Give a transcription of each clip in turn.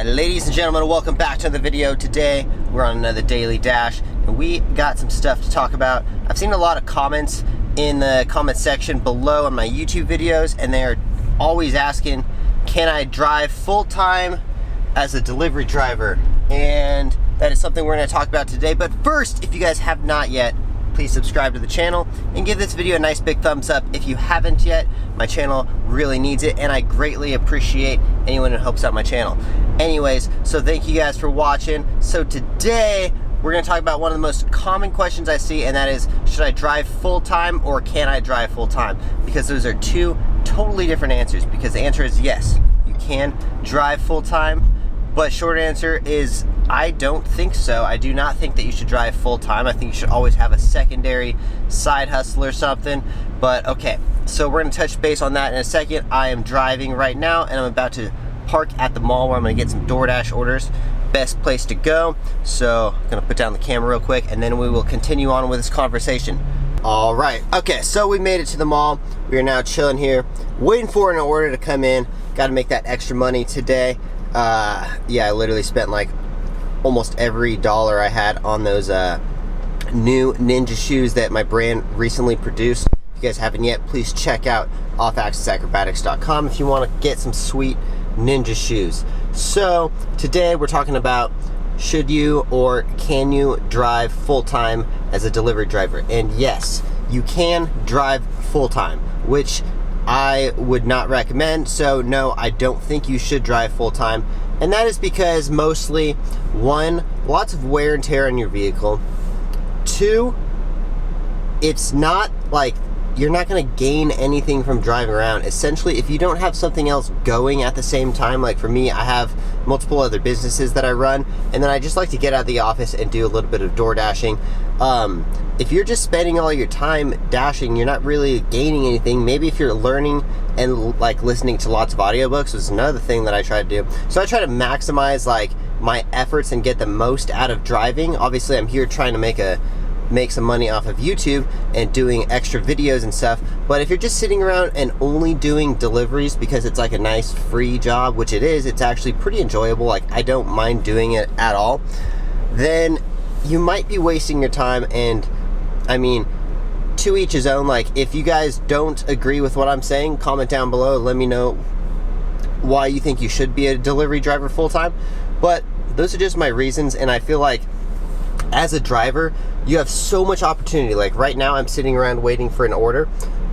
Ladies and gentlemen, welcome back to the video. Today we're on another daily dash and we got some stuff to talk about. I've seen a lot of comments in the comment section below on my YouTube videos, and they're always asking, can I drive full-time as a delivery driver? And that is something we're going to talk about today. But first, if you guys have not yet, please subscribe to the channel and give this video a nice big thumbs up if you haven't yet. My channel really needs it, and I greatly appreciate anyone who helps out my channel. Anyways, so thank you guys for watching. So today we're going to talk about one of the most common questions I see, and that is, should I drive full-time or can I drive full-time? Because those are two totally different answers. Because the answer is yes, you can drive full-time, but short answer is I don't think so. I do not think that you should drive full-time. I think you should always have a secondary side hustle or something. But okay, so we're going to touch base on that in a second. I am driving right now and I'm about to park at the mall where I'm going to get some Doordash orders. Best place to go. So I'm going to put down the camera real quick and then we will continue on with this conversation. All right, okay, so we made it to the mall. We are now chilling here, waiting for an order to come in. Got to make that extra money today. Yeah, I literally spent like almost every dollar I had on those new ninja shoes that my brand recently produced. If you guys haven't yet, please check out offaxisacrobatics.com if you want to get some sweet ninja shoes. So today we're talking about, should you or can you drive full-time as a delivery driver? And yes, you can drive full-time, which I would not recommend. So no, I don't think you should drive full-time. And that is because mostly, one, lots of wear and tear on your vehicle. Two, it's not like you're not going to gain anything from driving around. Essentially, if you don't have something else going at the same time, like for me, I have multiple other businesses that I run, and then I just like to get out of the office and do a little bit of door dashing. If you're just spending all your time dashing, you're not really gaining anything. Maybe if you're learning and like listening to lots of audiobooks is another thing that I try to do. So I try to maximize like my efforts and get the most out of driving. Obviously, I'm here trying to make some money off of YouTube and doing extra videos and stuff. But if you're just sitting around and only doing deliveries because it's like a nice free job, which it is, it's actually pretty enjoyable, like I don't mind doing it at all, then you might be wasting your time. And I mean, to each his own. Like, if you guys don't agree with what I'm saying, comment down below, let me know why you think you should be a delivery driver full-time. But those are just my reasons, and I feel like as a driver, you have so much opportunity. Like right now, I'm sitting around waiting for an order,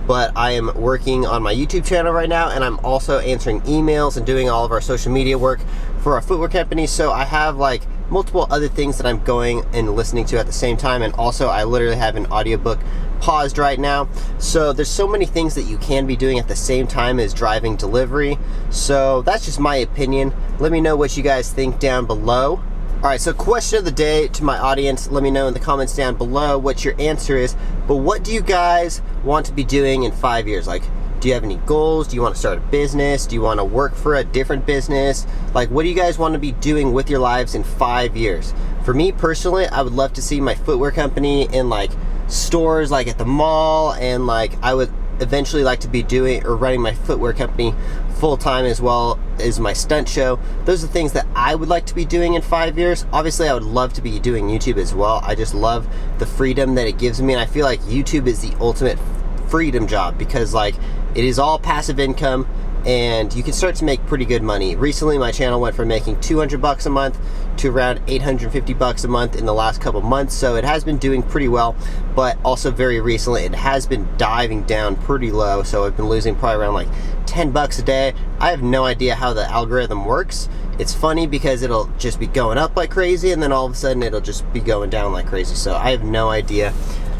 but I am working on my YouTube channel right now, and I'm also answering emails and doing all of our social media work for our footwear company. So I have like multiple other things that I'm going and listening to at the same time, and also I literally have an audiobook paused right now. So there's so many things that you can be doing at the same time as driving delivery. So that's just my opinion. Let me know what you guys think down below. Alright, so question of the day to my audience, let me know in the comments down below what your answer is. But what do you guys want to be doing in 5 years? Like, do you have any goals? Do you want to start a business? Do you want to work for a different business? Like, what do you guys want to be doing with your lives in 5 years? For me personally, I would love to see my footwear company in like stores, like at the mall, and like I would eventually like to be doing or running my footwear company full-time, as well as my stunt show. Those are things that I would like to be doing in 5 years. Obviously, I would love to be doing YouTube as well. I just love the freedom that it gives me, and I feel like YouTube is the ultimate freedom job because like it is all passive income and you can start to make pretty good money. Recently, my channel went from making 200 bucks a month to around 850 bucks a month in the last couple months. So it has been doing pretty well, but also very recently it has been diving down pretty low. So I've been losing probably around like 10 bucks a day. I have no idea how the algorithm works. It's funny because it'll just be going up like crazy and then all of a sudden it'll just be going down like crazy. So I have no idea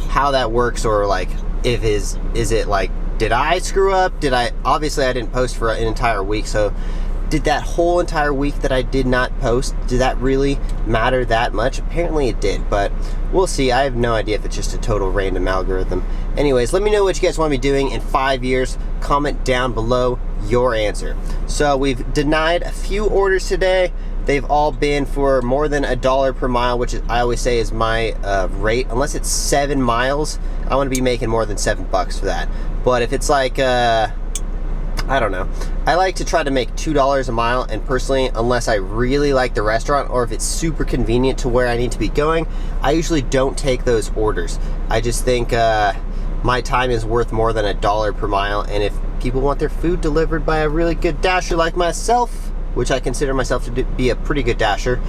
how that works, or like if is it like, did I screw up? Obviously I didn't post for an entire week, so did that whole entire week that I did not post, did that really matter that much? Apparently it did, but we'll see. I have no idea if it's just a total random algorithm. Anyways, let me know what you guys want to be doing in 5 years. Comment down below your answer. So we've denied a few orders today. They've all been for more than $1 per mile, which is, I always say, is my rate. Unless it's 7 miles, I want to be making more than $7 for that. But if it's like I don't know. I like to try to make $2 a mile, and personally, unless I really like the restaurant or if it's super convenient to where I need to be going, I usually don't take those orders. I just think my time is worth more than $1 per mile, and if people want their food delivered by a really good dasher like myself, which I consider myself to be a pretty good dasher,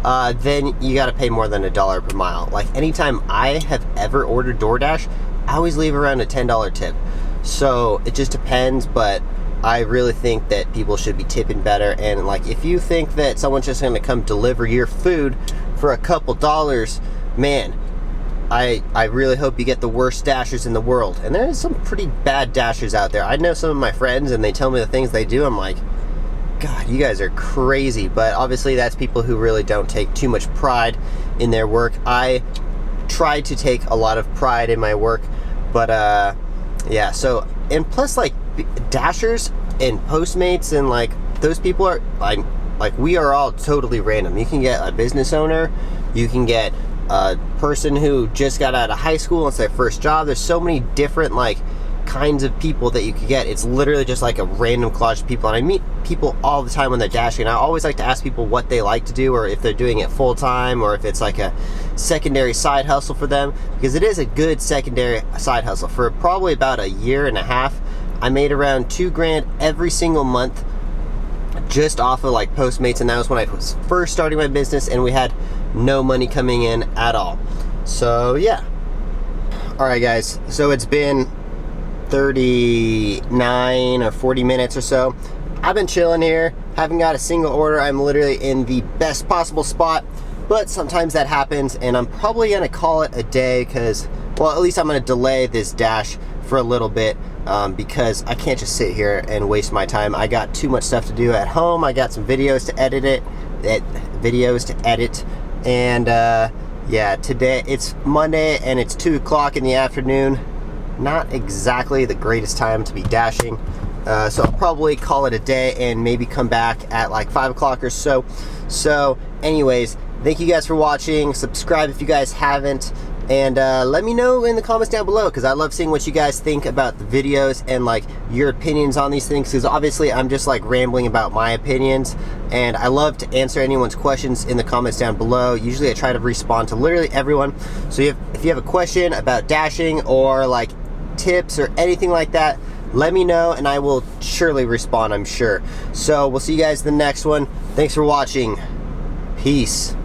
then you gotta pay more than $1 per mile. Like anytime I have ever ordered DoorDash, I always leave around a $10 tip. So it just depends, but I really think that people should be tipping better. And like, if you think that someone's just gonna come deliver your food for a couple dollars, man, I really hope you get the worst dashers in the world. And there is some pretty bad dashers out there. I know some of my friends, and they tell me the things they do. I'm like, God, you guys are crazy. But obviously that's people who really don't take too much pride in their work. I try to take a lot of pride in my work, but yeah, so, and plus like dashers and Postmates and like those people are like we are all totally random. You can get a business owner, you can get a person who just got out of high school and it's their first job. There's so many different like kinds of people that you could get. It's literally just like a random collage of people, and I meet people all the time when they're dashing. I always like to ask people what they like to do, or if they're doing it full-time, or if it's like a secondary side hustle for them, because it is a good secondary side hustle. For probably about a year and a half, I made around $2 grand every single month just off of like Postmates, and that was when I was first starting my business and we had no money coming in at all. So yeah. Alright guys, so it's been 39 or 40 minutes or so. I've been chilling here, haven't got a single order. I'm literally in the best possible spot, but sometimes that happens, and I'm probably gonna call it a day, because, well, at least I'm gonna delay this dash for a little bit, because I can't just sit here and waste my time. I got too much stuff to do at home. I got some videos to edit and yeah, today it's Monday and it's 2 o'clock in the afternoon. Not exactly the greatest time to be dashing, so I'll probably call it a day and maybe come back at like 5 o'clock or so. So anyways, thank you guys for watching. Subscribe if you guys haven't, and let me know in the comments down below, because I love seeing what you guys think about the videos and like your opinions on these things, because obviously I'm just like rambling about my opinions, and I love to answer anyone's questions in the comments down below. Usually I try to respond to literally everyone. So if you have a question about dashing or like tips or anything like that, let me know and I will surely respond, I'm sure. So we'll see you guys in the next one. Thanks for watching. Peace.